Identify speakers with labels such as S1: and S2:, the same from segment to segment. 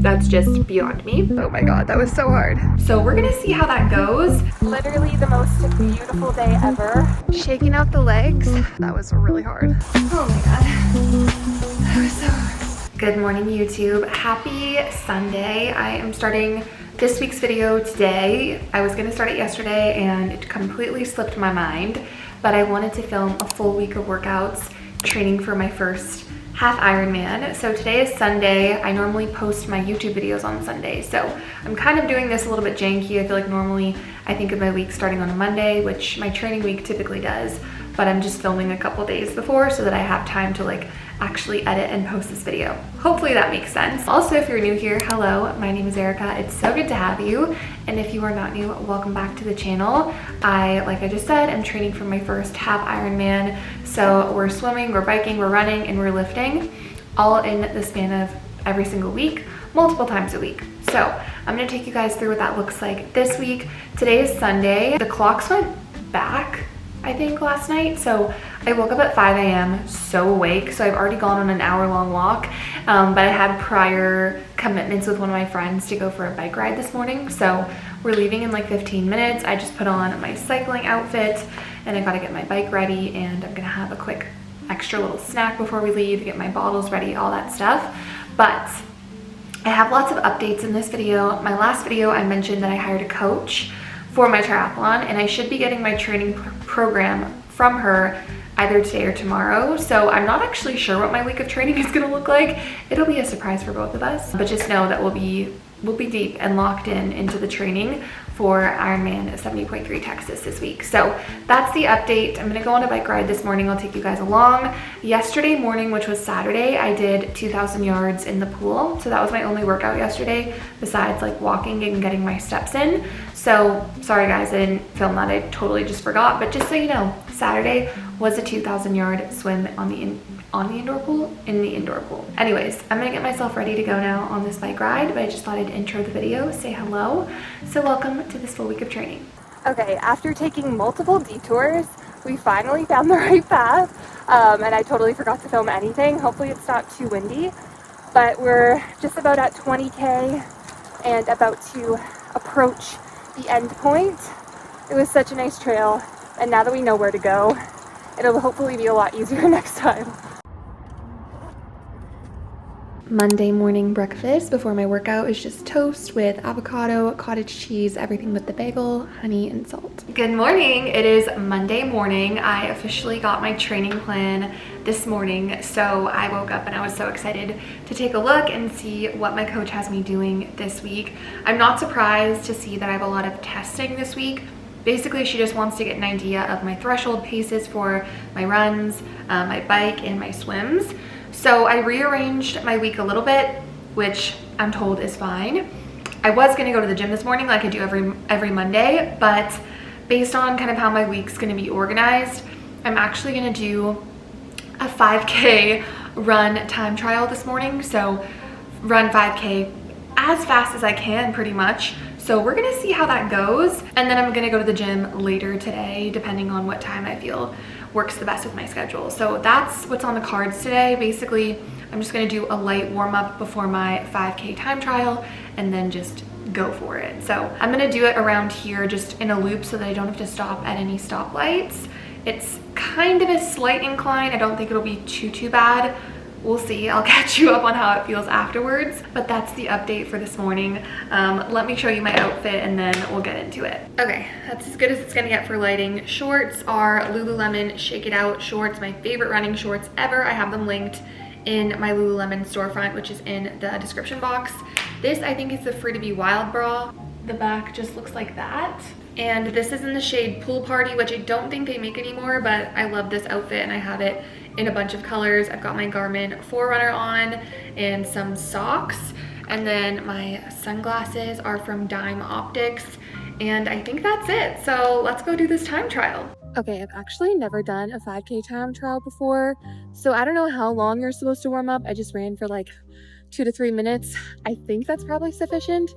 S1: That's just beyond me. Oh my God, that was so hard. So we're gonna see how that goes. Literally the most beautiful day ever. Shaking out the legs. That was really hard. Oh my God. That was so hard. Good morning, YouTube. Happy Sunday. I am starting this week's video today. I was gonna start it yesterday and it completely slipped my mind, but I wanted to film a full week of workouts, training for my first half Ironman. So today is Sunday. I normally post my YouTube videos on Sunday, so I'm kind of doing this a little bit janky. I feel like normally I think of my week starting on a Monday, which my training week typically does, but I'm just filming a couple days before so that I have time to like actually edit and post this video. Hopefully that makes sense. Also, if you're new here, hello, my name is Erica. It's so good to have you. And if you are not new, welcome back to the channel. Like I just said, I'm training for my first half Ironman. So we're swimming, we're biking, we're running, and we're lifting all in the span of every single week, multiple times a week. So I'm gonna take you guys through what that looks like this week. Today is Sunday. The clocks went back, I think, last night. So I woke up at 5 a.m. so awake. So I've already gone on an hour-long walk, but I had prior commitments with one of my friends to go for a bike ride this morning. So we're leaving in like 15 minutes. I just put on my cycling outfit and I gotta get my bike ready, and I'm gonna have a quick extra little snack before we leave, get my bottles ready, all that stuff. But I have lots of updates in this video. My last video, I mentioned that I hired a coach for my triathlon, and I should be getting my training program from her either today or tomorrow. So I'm not actually sure what my week of training is gonna look like. It'll be a surprise for both of us, but just know that we'll be deep and locked into the training for Ironman 70.3 Texas this week. So that's the update. I'm gonna go on a bike ride this morning. I'll take you guys along. Yesterday morning, which was Saturday, I did 2,000 yards in the pool. So that was my only workout yesterday, besides like walking and getting my steps in. So sorry guys, I didn't film that. I totally just forgot, but just so you know, Saturday was a 2,000 yard swim on the indoor pool, in the indoor pool. Anyways, I'm gonna get myself ready to go now on this bike ride, but I just thought I'd intro the video, say hello. So welcome to this full week of training. Okay, after taking multiple detours, we finally found the right path, and I totally forgot to film anything. Hopefully it's not too windy, but we're just about at 20K and about to approach the end point. It was such a nice trail, and now that we know where to go, it'll hopefully be a lot easier next time. Monday morning breakfast before my workout is just toast with avocado, cottage cheese, everything but the bagel, honey, and salt. Good morning. It is Monday morning. I officially got my training plan this morning, so I woke up and I was so excited to take a look and see what my coach has me doing this week. I'm not surprised to see that I have a lot of testing this week. Basically, she just wants to get an idea of my threshold paces for my runs, my bike, and my swims. So I rearranged my week a little bit, which I'm told is fine. I was gonna go to the gym this morning like I do every Monday, but based on kind of how my week's gonna be organized, I'm actually gonna do a 5K run time trial this morning. So run 5K as fast as I can, pretty much. So we're gonna see how that goes. And then I'm gonna go to the gym later today, depending on what time I feel works the best with my schedule. So that's what's on the cards today. Basically, I'm just gonna do a light warm up before my 5K time trial and then just go for it. So I'm gonna do it around here just in a loop so that I don't have to stop at any stoplights. It's kind of a slight incline. I don't think it'll be too bad. We'll see. I'll catch you up on how it feels afterwards, but that's the update for this morning. Let me show you my outfit and then we'll get into it. Okay, that's as good as it's gonna get for lighting. Shorts are Lululemon Shake It Out shorts, my favorite running shorts ever. I have them linked in my Lululemon storefront, which is in the description box. This, I think, is the Free to Be Wild bra. The back just looks like that. And this is in the shade Pool Party, which I don't think they make anymore, but I love this outfit and I have it in a bunch of colors. I've got my Garmin Forerunner on and some socks. And then my sunglasses are from Dime Optics. And I think that's it. So let's go do this time trial. Okay, I've actually never done a 5K time trial before. So I don't know how long you're supposed to warm up. I just ran for like 2 to 3 minutes. I think that's probably sufficient.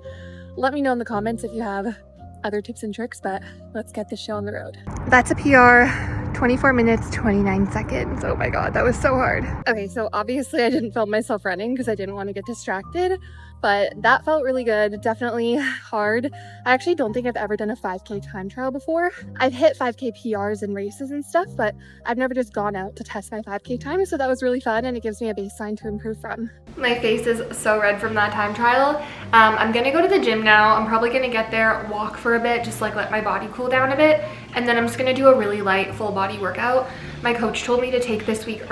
S1: Let me know in the comments if you have other tips and tricks, but let's get this show on the road. That's a PR, 24 minutes, 29 seconds. Oh my God, that was so hard. Okay, so obviously I didn't film myself running because I didn't want to get distracted, but that felt really good. Definitely hard. I actually don't think I've ever done a 5K time trial before. I've hit 5K PRs in races and stuff, but I've never just gone out to test my 5K time, so that was really fun, and it gives me a baseline to improve from. My face is so red from that time trial. I'm gonna go to the gym now. I'm probably gonna get there, walk for a bit, just like let my body cool down a bit, and then I'm just gonna do a really light full body workout. My coach told me to take this week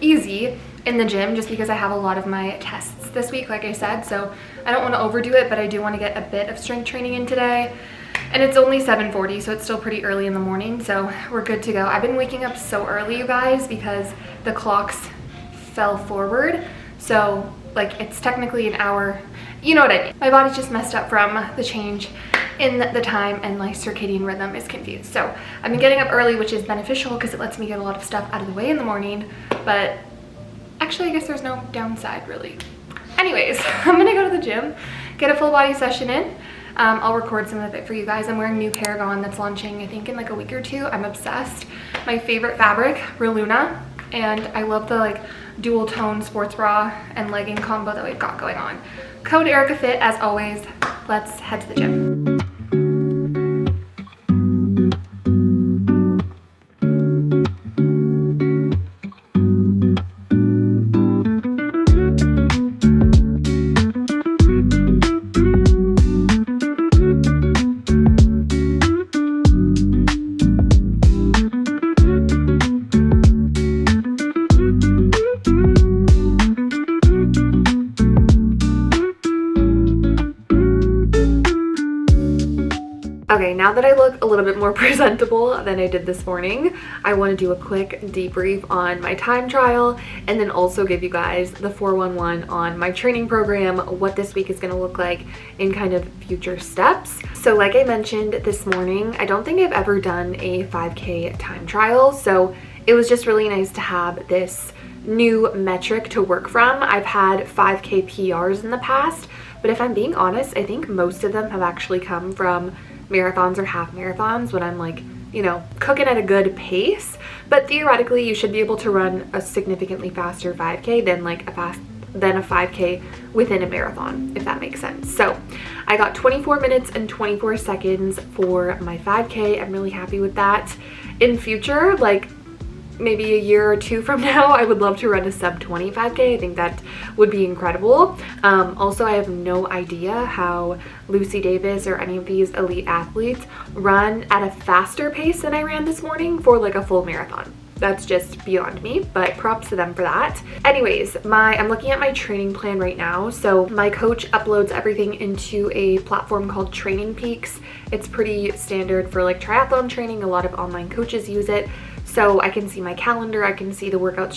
S1: easy in the gym, just because I have a lot of my tests this week, like I said, so I don't want to overdo it, but I do want to get a bit of strength training in today. And it's only 7:40, so it's still pretty early in the morning, so we're good to go. I've been waking up so early, you guys, because the clocks fell forward, so like it's technically an hour, you know what I mean. My body's just messed up from the change in the time, and my circadian rhythm is confused. So I've been getting up early, which is beneficial because it lets me get a lot of stuff out of the way in the morning, but actually I guess there's no downside really. Anyways, I'm gonna go to the gym, get a full body session in. I'll record some of it for you guys. I'm wearing new Paragon that's launching I think in like a week or two. I'm obsessed. My favorite fabric, Reluna, and I love the like dual tone sports bra and legging combo that we've got going on. Code EricaFit as always. Let's head to the gym. Okay, now that I look a little bit more presentable than I did this morning, I want to do a quick debrief on my time trial and then also give you guys the 411 on my training program, what this week is going to look like in kind of future steps. So like I mentioned this morning, I don't think I've ever done a 5K time trial, so it was just really nice to have this new metric to work from. I've had 5K PRs in the past, but if I'm being honest, I think most of them have actually come from marathons or half marathons when I'm like, you know, cooking at a good pace. But theoretically, you should be able to run a significantly faster 5K than like a 5K within a marathon, if that makes sense. So I got 24 minutes and 24 seconds for my 5K. I'm really happy with that. In future, like maybe a year or two from now, I would love to run a sub 25K. I think that would be incredible. Also, I have no idea how Lucy Davis or any of these elite athletes run at a faster pace than I ran this morning for like a full marathon. That's just beyond me, but props to them for that. Anyways, I'm looking at my training plan right now. So my coach uploads everything into a platform called Training Peaks. It's pretty standard for like triathlon training. A lot of online coaches use it. So I can see my calendar, I can see the workouts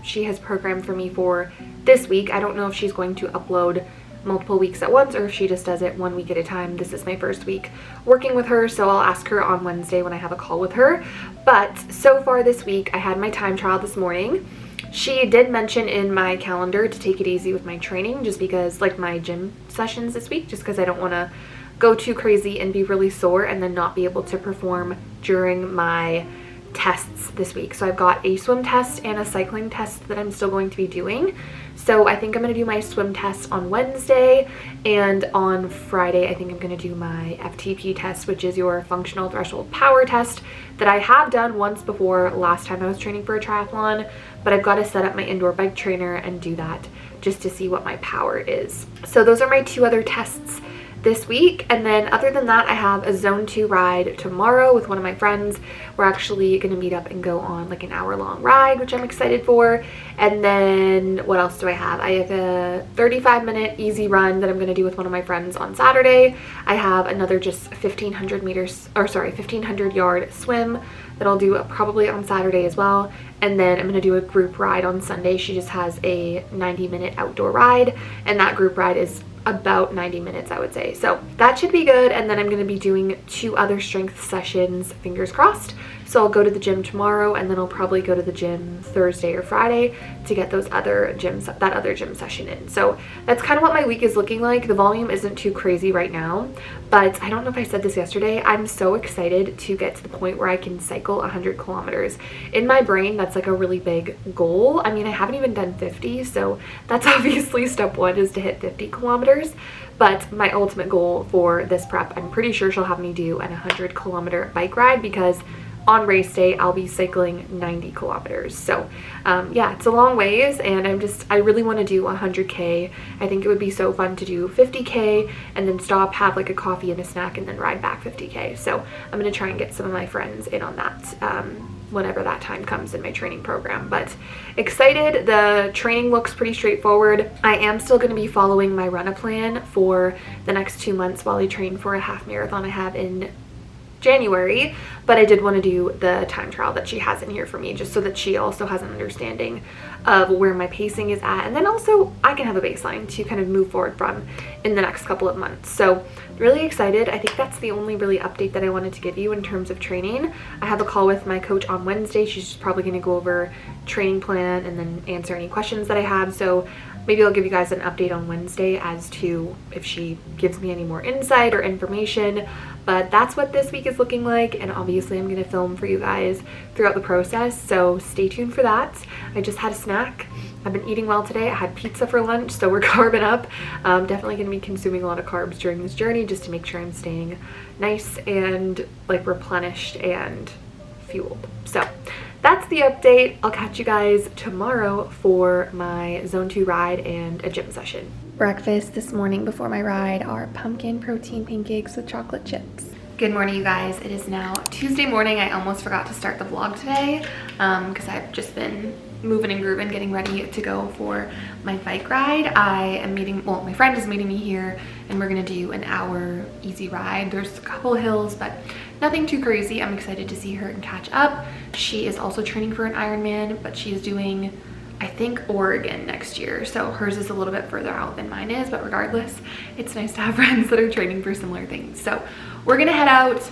S1: she has programmed for me for this week. I don't know if she's going to upload multiple weeks at once or if she just does it 1 week at a time. This is my first week working with her, so I'll ask her on Wednesday when I have a call with her. But so far this week, I had my time trial this morning. She did mention in my calendar to take it easy with my training, just because like my gym sessions this week, just because I don't want to go too crazy and be really sore and then not be able to perform during my tests this week. So I've got a swim test and a cycling test that I'm still going to be doing. So I think I'm going to do my swim test on Wednesday, and on Friday I think I'm going to do my FTP test, which is your functional threshold power test that I have done once before last time I was training for a triathlon, but I've got to set up my indoor bike trainer and do that just to see what my power is. So those are my two other tests this week, and then other than that, I have a zone 2 ride tomorrow with one of my friends. We're actually going to meet up and go on like an hour-long ride, which I'm excited for. And then what else do I have? I have a 35-minute easy run that I'm going to do with one of my friends on Saturday. I have another just 1500-yard swim that I'll do probably on Saturday as well. And then I'm going to do a group ride on Sunday. She just has a 90-minute outdoor ride, and that group ride is about 90 minutes, I would say. So that should be good. And then I'm going to be doing 2 other strength sessions, fingers crossed, So I'll go to the gym tomorrow, and then I'll probably go to the gym Thursday or Friday to get that other gym session in. So that's kind of what my week is looking like. The volume isn't too crazy right now, but I don't know if I said this yesterday, I'm so excited to get to the point where I can cycle 100 kilometers. In my brain, that's like a really big goal. I mean, I haven't even done 50, so that's obviously step one, is to hit 50 kilometers. But my ultimate goal for this prep, I'm pretty sure she'll have me do an 100-kilometer bike ride, because on race day I'll be cycling 90 kilometers. So yeah, it's a long ways, and I really want to do 100K. I think it would be so fun to do 50K and then stop, have like a coffee and a snack, and then ride back 50K. So I'm going to try and get some of my friends in on that whenever that time comes in my training program. But excited. The training looks pretty straightforward. I am still going to be following my run-a plan for the next 2 months while I train for a half marathon I have in January, but I did want to do the time trial that she has in here for me, just so that she also has an understanding of where my pacing is at, and then also I can have a baseline to kind of move forward from in the next couple of months. So really excited. I think that's the only really update that I wanted to give you in terms of training. I have a call with my coach on Wednesday. She's just probably going to go over training plan and then answer any questions that I have. So maybe I'll give you guys an update on Wednesday as to if she gives me any more insight or information. But that's what this week is looking like, and obviously I'm going to film for you guys throughout the process, so stay tuned for that. I just had a snack. I've been eating well today. I had pizza for lunch, so we're carbing up. Definitely going to be consuming a lot of carbs during this journey, just to make sure I'm staying nice and like replenished and fueled. So that's the update. I'll catch you guys tomorrow for my Zone 2 ride and a gym session. Breakfast this morning before my ride are pumpkin protein pancakes with chocolate chips. Good morning, you guys. It is now Tuesday morning. I almost forgot to start the vlog today because I've just been moving and grooving, getting ready to go for my bike ride. My friend is meeting me here, and we're gonna do an hour easy ride. There's a couple hills, but nothing too crazy. I'm excited to see her and catch up. She is also training for an Ironman, but she is doing, I think, Oregon next year. So hers is a little bit further out than mine is, but regardless, it's nice to have friends that are training for similar things. So we're gonna head out.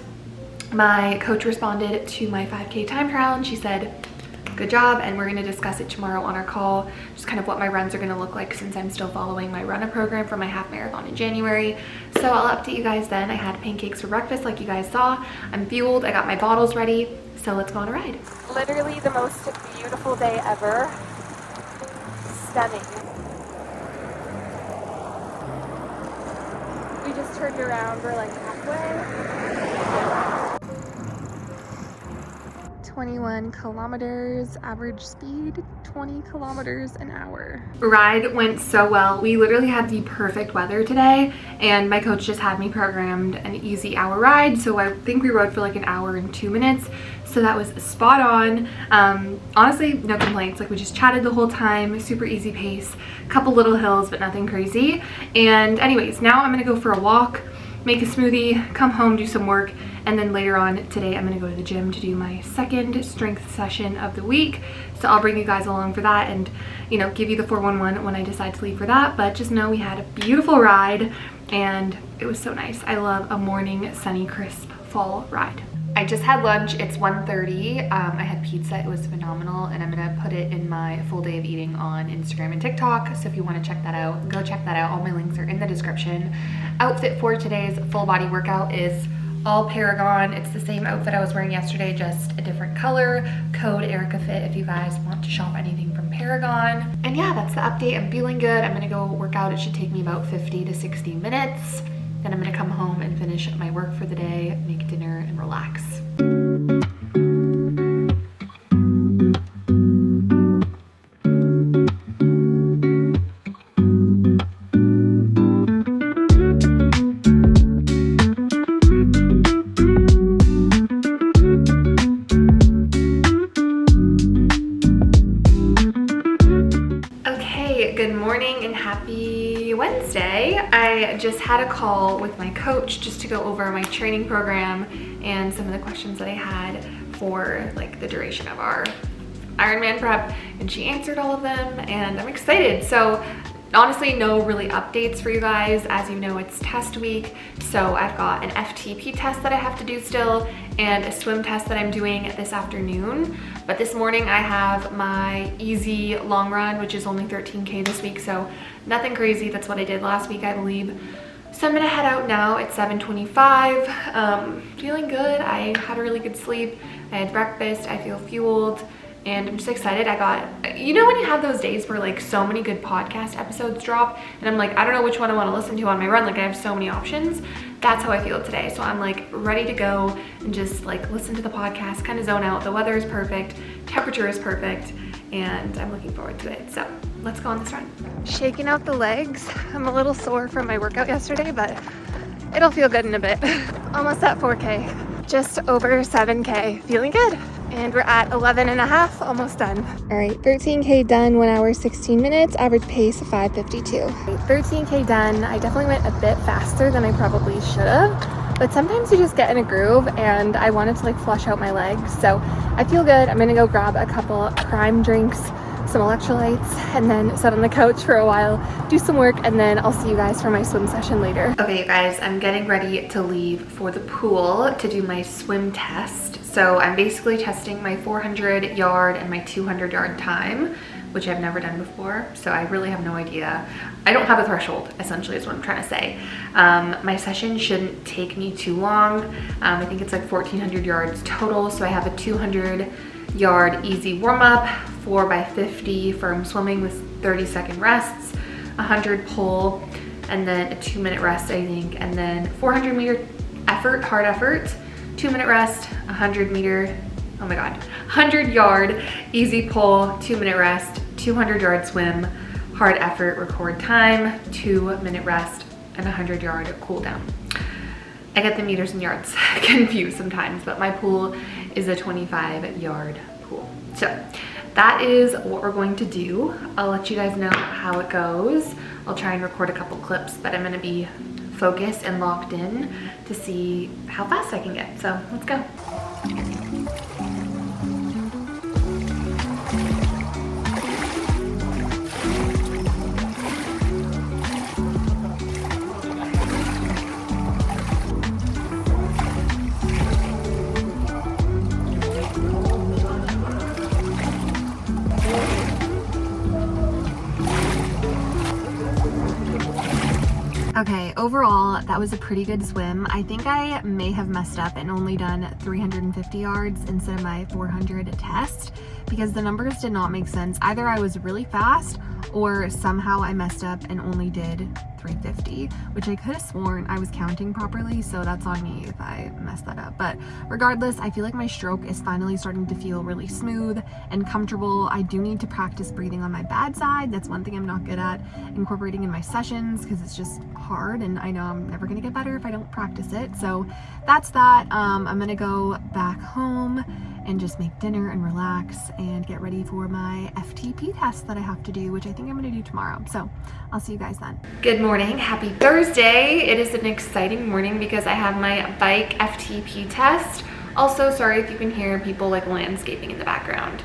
S1: My coach responded to my 5K time trial, and she said, good job, and we're gonna discuss it tomorrow on our call, just kind of what my runs are gonna look like, since I'm still following my run-a program for my half marathon in January. So I'll update you guys then. I had pancakes for breakfast like you guys saw. I'm fueled, I got my bottles ready, so let's go on a ride. Literally the most beautiful day ever. Stunning. We just turned around, we're like halfway. 21 kilometers, average speed 20 kilometers an hour. Ride went so well. We literally had the perfect weather today, and my coach just had me programmed an easy hour ride, so I think we rode for like an hour and 2 minutes. So that was spot on. Honestly, no complaints. Like, we just chatted the whole time, super easy pace, couple little hills, but nothing crazy. And anyways, now I'm gonna go for a walk, make a smoothie, come home, do some work, and then later on today I'm gonna go to the gym to do my second strength session of the week. So I'll bring you guys along for that, and give you the 411 when I decide to leave for that. But just know we had a beautiful ride, and it was so nice. I love a morning, sunny, crisp fall ride. I just had lunch. It's 1:30. I had pizza. It was phenomenal, and I'm gonna put it in my full day of eating on Instagram and TikTok. So if you want to check that out, go check that out. All my links are in the description. Outfit for today's full body workout is all Paragon. It's the same outfit I was wearing yesterday, just a different color. Code EricaFit if you guys want to shop anything from Paragon. And yeah, that's the update. I'm feeling good. I'm gonna go work out. It should take me about 50 to 60 minutes. Then I'm gonna come home and finish my work for the day, make dinner, and relax. Good morning and happy Wednesday. I just had a call with my coach just to go over my training program and some of the questions that I had for like the duration of our Ironman prep, and she answered all of them, and I'm excited. So Honestly, no really updates for you guys. As you know, it's test week, so I've got an FTP test that I have to do still and a swim test that I'm doing this afternoon. But this morning I have my easy long run, which is only 13K this week, so nothing crazy. That's what I did last week, I believe. So I'm gonna head out now at 7:25. Feeling good. I had a really good sleep. I had breakfast. I feel fueled. And I'm just excited. I got, you know when you have those days where like so many good podcast episodes drop and I'm like, I don't know which one I want to listen to on my run. Like I have so many options. That's how I feel today. So I'm like ready to go and just like listen to the podcast, kind of zone out. The weather is perfect. Temperature is perfect. And I'm looking forward to it. So let's go on this run. Shaking out the legs. I'm a little sore from my workout yesterday, but it'll feel good in a bit. Almost at 4K. Just over 7K. Feeling good. And we're at 11 and a half, almost done. All right, 13K done, 1 hour, 16 minutes, average pace of 5:52. 13K done. I definitely went a bit faster than I probably should have, but sometimes you just get in a groove and I wanted to like flush out my legs. So I feel good. I'm gonna go grab a couple prime drinks, some electrolytes, and then sit on the couch for a while, do some work, and then I'll see you guys for my swim session later. Okay, you guys, I'm getting ready to leave for the pool to do my swim test. So I'm basically testing my 400 yard and my 200 yard time, which I've never done before. So I really have no idea. I don't have a threshold, essentially is what I'm trying to say. My session shouldn't take me too long. I think it's like 1,400 yards total. So I have a 200 yard easy warm up, 4x50 firm swimming with 30-second rests, 100 pull, and then a 2-minute rest, I think, and then 400 meter effort, hard effort, 2-minute rest, 100 yard easy pull, 2-minute rest, 200 yard swim, hard effort, record time, 2-minute rest, and 100 yard cool down. I get the meters and yards confused sometimes, but my pool is a 25 yard pool. So that is what we're going to do. I'll let you guys know how it goes. I'll try and record a couple clips, but I'm gonna be focused and locked in to see how fast I can get. So let's go. Okay, overall, that was a pretty good swim. I think I may have messed up and only done 350 yards instead of my 400 test because the numbers did not make sense. Either I was really fast or somehow I messed up and only did 350, which I could have sworn I was counting properly, so that's on me if I messed that up. But regardless, I feel like my stroke is finally starting to feel really smooth and comfortable. I do need to practice breathing on my bad side. That's one thing I'm not good at incorporating in my sessions because it's just hard and I know I'm never gonna get better if I don't practice it. So that's that. I'm gonna go back home and just make dinner and relax and get ready for my FTP test that I have to do, which I think I'm gonna do tomorrow. So I'll see you guys then. Good morning, happy Thursday. It is an exciting morning because I have my bike FTP test. Also, sorry if you can hear people like landscaping in the background.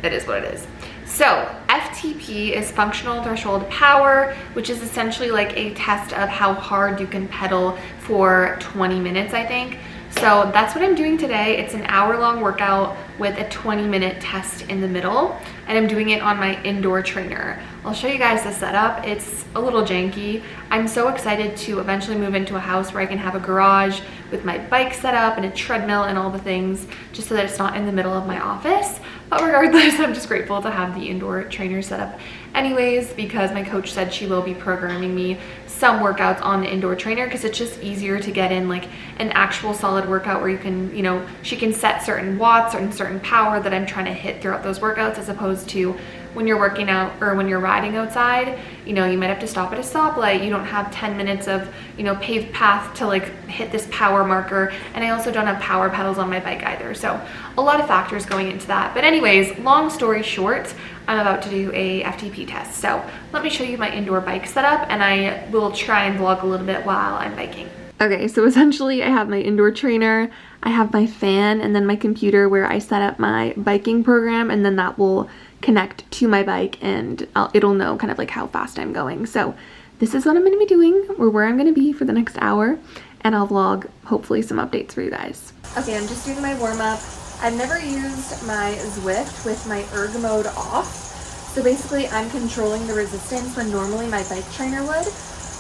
S1: It is what it is. So FTP is functional threshold power, which is essentially like a test of how hard you can pedal for 20 minutes, I think. So that's what I'm doing today. It's an hour-long workout with a 20-minute test in the middle, and I'm doing it on my indoor trainer. I'll show you guys the setup. It's a little janky. I'm so excited to eventually move into a house where I can have a garage with my bike set up and a treadmill and all the things, just so that it's not in the middle of my office. But regardless, I'm just grateful to have the indoor trainer set up anyways, because my coach said she will be programming me some workouts on the indoor trainer because it's just easier to get in like an actual solid workout where you can, you know, she can set certain watts and certain power that I'm trying to hit throughout those workouts, as opposed to when you're working out or when you're riding outside, you know, you might have to stop at a stoplight. You don't have 10 minutes of, you know, paved path to like hit this power marker. And I also don't have power pedals on my bike either. So a lot of factors going into that. But anyways, long story short, I'm about to do a FTP test. So let me show you my indoor bike setup and I will try and vlog a little bit while I'm biking. Okay, so essentially I have my indoor trainer, I have my fan, and then my computer where I set up my biking program, and then that will connect to my bike and it'll know kind of like how fast I'm going. So this is what I'm going to be doing, or where I'm going to be for the next hour, and I'll vlog hopefully some updates for you guys. Okay, I'm just doing my warm-up. I've never used my Zwift with my erg mode off. So basically I'm controlling the resistance when normally my bike trainer would.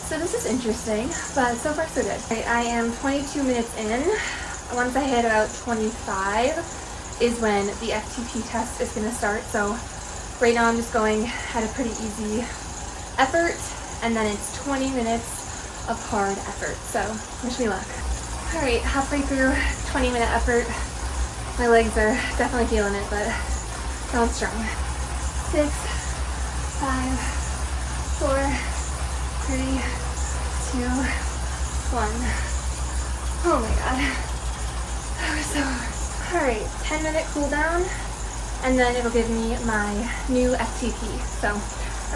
S1: So this is interesting, but so far so good. I am 22 minutes in. Once I hit about 25 is when the FTP test is going to start. So right now I'm just going at a pretty easy effort, and then it's 20 minutes of hard effort. So wish me luck. All right, halfway through 20-minute effort. My legs are definitely feeling it, but going strong. 6, 5, 4, 3, 2, 1. Oh my god. That was so hard. Alright, 10-minute cool down, and then it'll give me my new FTP. So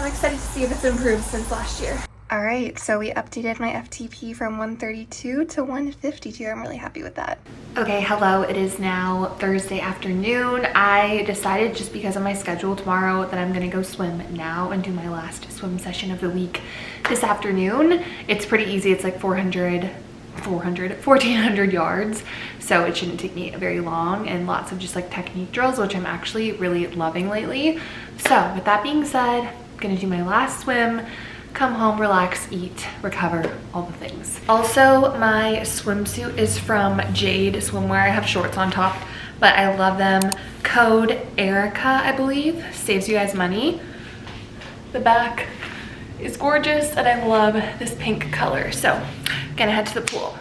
S1: I'm excited to see if it's improved since last year. Alright, so we updated my FTP from 132 to 152. I'm really happy with that. Okay, hello. It is now Thursday afternoon. I decided, just because of my schedule tomorrow, that I'm gonna go swim now and do my last swim session of the week this afternoon. It's pretty easy. It's like 1,400 yards. So it shouldn't take me very long, and lots of just like technique drills, which I'm actually really loving lately. So with that being said, I'm gonna do my last swim, come home, relax, eat, recover, all the things. Also, my swimsuit is from Jade Swimwear. I have shorts on top, but I love them. Code Erica, I believe, saves you guys money. The back is gorgeous, and I love this pink color. So I'm gonna head to the pool.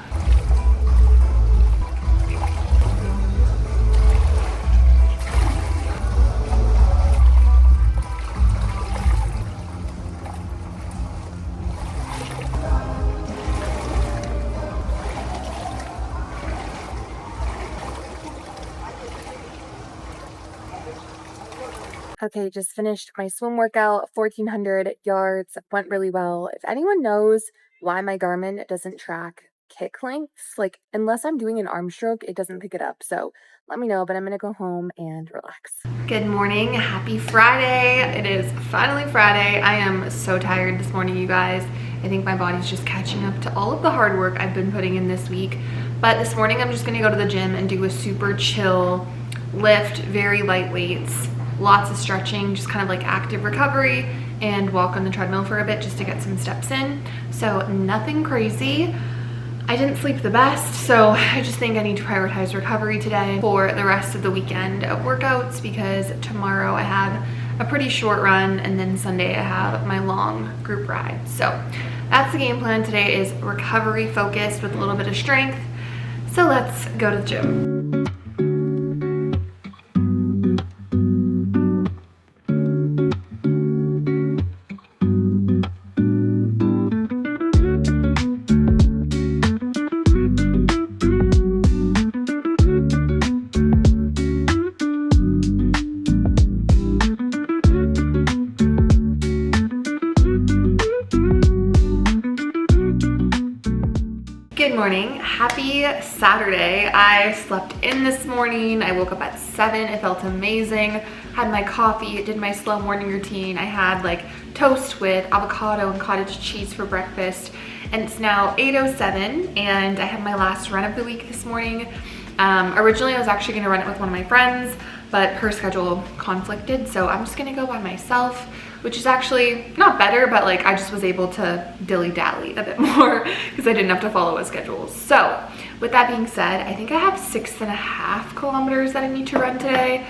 S1: Okay, just finished my swim workout, 1,400 yards, went really well. If anyone knows why my Garmin doesn't track kick lengths, like unless I'm doing an arm stroke, it doesn't pick it up. So let me know, but I'm gonna go home and relax. Good morning, happy Friday. It is finally Friday. I am so tired this morning, you guys. I think my body's just catching up to all of the hard work I've been putting in this week. But this morning I'm just gonna go to the gym and do a super chill lift, very light weights. Lots of stretching, just kind of like active recovery, and walk on the treadmill for a bit just to get some steps in. So nothing crazy. I didn't sleep the best, so I just think I need to prioritize recovery today for the rest of the weekend of workouts, because tomorrow I have a pretty short run, and then Sunday I have my long group ride. So that's the game plan today, is recovery focused with a little bit of strength. So let's go to the gym. Good morning, happy Saturday. I slept in this morning. I woke up at 7, it felt amazing. Had my coffee, did my slow morning routine. I had like toast with avocado and cottage cheese for breakfast, and it's now 8:07, and I had my last run of the week this morning. Originally I was actually gonna run it with one of my friends, but her schedule conflicted, so I'm just gonna go by myself, which is actually not better, but like I just was able to dilly-dally a bit more because I didn't have to follow a schedule. So with that being said, I think I have 6.5 kilometers that I need to run today.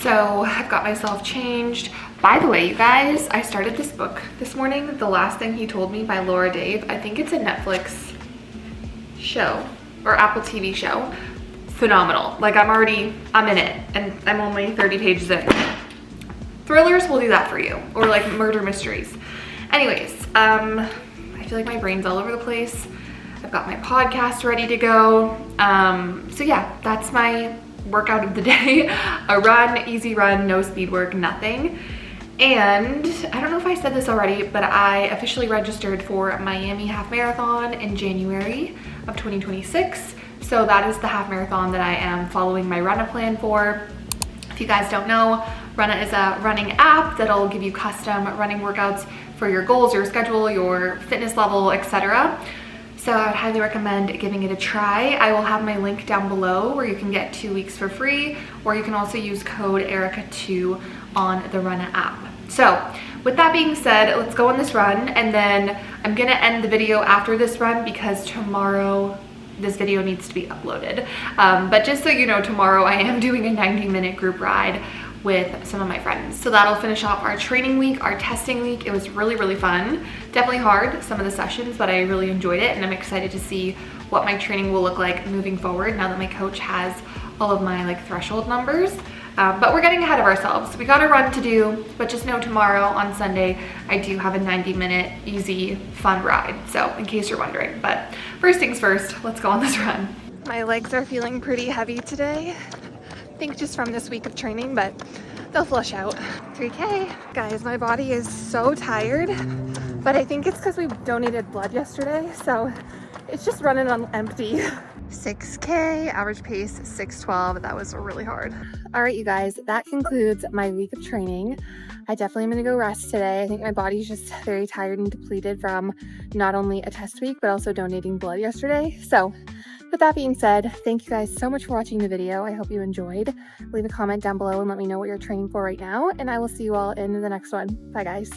S1: So I've got myself changed. By the way, you guys, I started this book this morning, The Last Thing He Told Me by Laura Dave. I think it's a Netflix show or Apple TV show. Phenomenal. Like I'm in it, and I'm only 30 pages in. Thrillers will do that for you, or like murder mysteries. Anyways, I feel like my brain's all over the place. I've got my podcast ready to go. So yeah, that's my workout of the day. A run, easy run, no speed work, nothing. And I don't know if I said this already, but I officially registered for Miami Half Marathon in January of 2026. So that is the half marathon that I am following my Runna plan for. If you guys don't know, Runna is a running app that'll give you custom running workouts for your goals, your schedule, your fitness level, etc. So I would highly recommend giving it a try. I will have my link down below where you can get 2 weeks for free, or you can also use code Erica2 on the Runna app. So with that being said, let's go on this run, and then I'm gonna end the video after this run because tomorrow this video needs to be uploaded. But just so you know, tomorrow I am doing a 90-minute group ride with some of my friends. So that'll finish off our training week, our testing week. It was really, really fun. Definitely hard, some of the sessions, but I really enjoyed it, and I'm excited to see what my training will look like moving forward now that my coach has all of my threshold numbers. But we're getting ahead of ourselves. We got a run to do, but just know tomorrow on Sunday, I do have a 90-minute easy, fun ride. So in case you're wondering, but first things first, let's go on this run. My legs are feeling pretty heavy today. I think just from this week of training, but they'll flush out. 3K. Guys, my body is so tired, but I think it's because we donated blood yesterday, so it's just running on empty. 6K, average pace 6:12. That was really hard. All right, you guys, that concludes my week of training. I definitely am gonna go rest today. I think my body's just very tired and depleted from not only a test week, but also donating blood yesterday. So with that being said, thank you guys so much for watching the video. I hope you enjoyed. Leave a comment down below and let me know what you're training for right now, and I will see you all in the next one. Bye, guys.